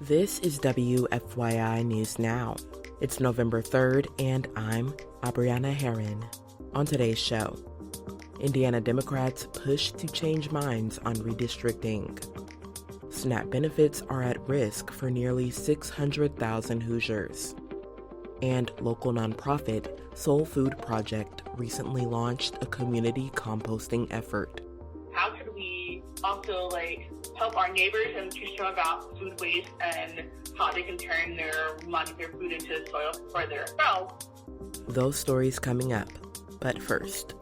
This is WFYI News Now. It's November 3rd, and I'm Abriana Herron. On today's show, Indiana Democrats push to change minds on redistricting. SNAP benefits are at risk for nearly 600,000 Hoosiers. And local nonprofit Soul Food Project recently launched a community composting effort. How could we also help our neighbors and teach them about food waste and how they can turn their food into soil for themselves? Those stories coming up, but first.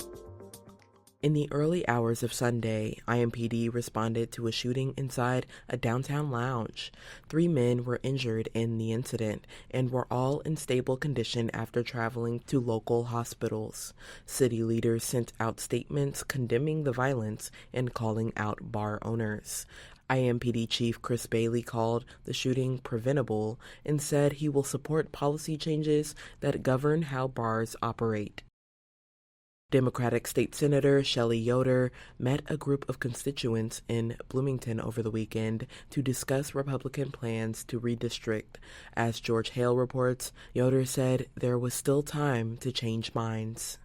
In the early hours of Sunday, IMPD responded to a shooting inside a downtown lounge. 3 men were injured in the incident and were all in stable condition after traveling to local hospitals. City leaders sent out statements condemning the violence and calling out bar owners. IMPD Chief Chris Bailey called the shooting preventable and said he will support policy changes that govern how bars operate. Democratic State Senator Shelli Yoder met a group of constituents in Bloomington over the weekend to discuss Republican plans to redistrict. As George Hale reports, Yoder said there was still time to change minds.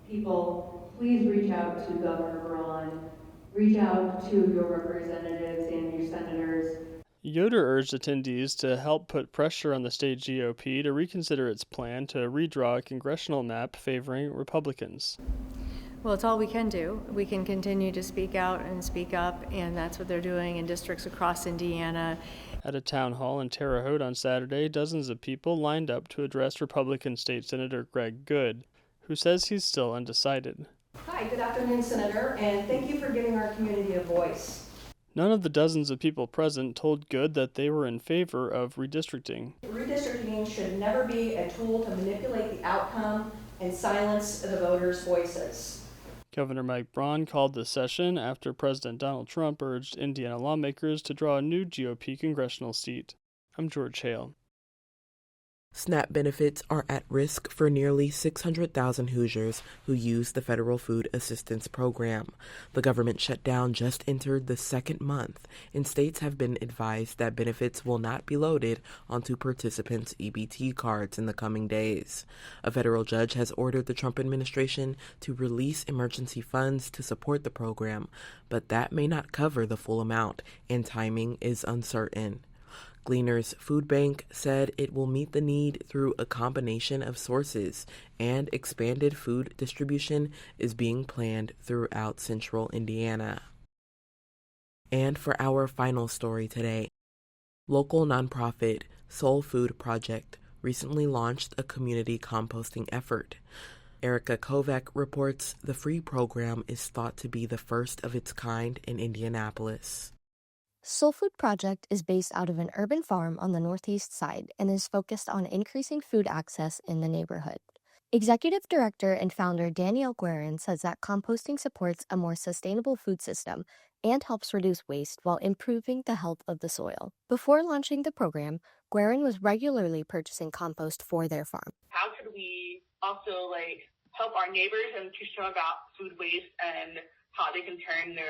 People, please reach out to Governor Braun, reach out to your representatives and your senators. Yoder urged attendees to help put pressure on the state GOP to reconsider its plan to redraw a congressional map favoring Republicans. Well, it's all we can do. We can continue to speak out and speak up, and that's what they're doing in districts across Indiana. At a town hall in Terre Haute on Saturday, dozens of people lined up to address Republican State Senator Greg Good, who says he's still undecided. Hi, good afternoon, Senator, and thank you for giving our community a voice. None of the dozens of people present told Good that they were in favor of redistricting. Redistricting should never be a tool to manipulate the outcome and silence the voters' voices. Governor Mike Braun called the session after President Donald Trump urged Indiana lawmakers to draw a new GOP congressional seat. I'm George Hale. SNAP benefits are at risk for nearly 600,000 Hoosiers who use the federal food assistance program. The government shutdown just entered the second month, and states have been advised that benefits will not be loaded onto participants' EBT cards in the coming days. A federal judge has ordered the Trump administration to release emergency funds to support the program, but that may not cover the full amount, and timing is uncertain. Gleaners Food Bank said it will meet the need through a combination of sources, and expanded food distribution is being planned throughout central Indiana. And for our final story today, local nonprofit Soul Food Project recently launched a community composting effort. Erica Kovac reports the free program is thought to be the first of its kind in Indianapolis. Soul Food Project is based out of an urban farm on the northeast side and is focused on increasing food access in the neighborhood. Executive Director and founder Danielle Guerin says that composting supports a more sustainable food system and helps reduce waste while improving the health of the soil. Before launching the program, Guerin was regularly purchasing compost for their farm. How could we also help our neighbors and teach them about food waste and how they can turn their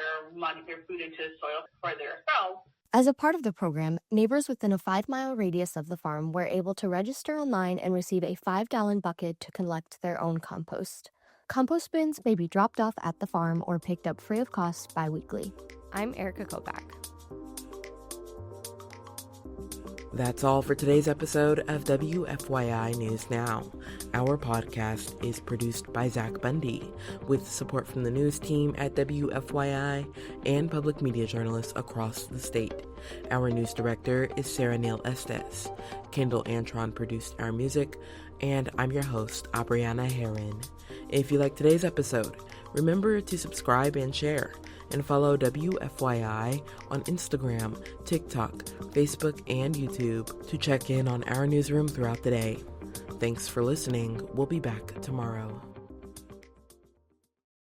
food into soil for themselves? As a part of the program, neighbors within a 5-mile radius of the farm were able to register online and receive a 5-gallon bucket to collect their own compost. Compost bins may be dropped off at the farm or picked up free of cost bi-weekly. I'm Erica Kovac. That's all for today's episode of WFYI News Now. Our podcast is produced by Zach Bundy, with support from the news team at WFYI and public media journalists across the state. Our news director is Sarah Neal-Estes. Kendall Antron produced our music, and I'm your host, Abriana Herron. If you like today's episode, remember to subscribe and share, and follow WFYI on Instagram, TikTok, Facebook, and YouTube to check in on our newsroom throughout the day. Thanks for listening. We'll be back tomorrow.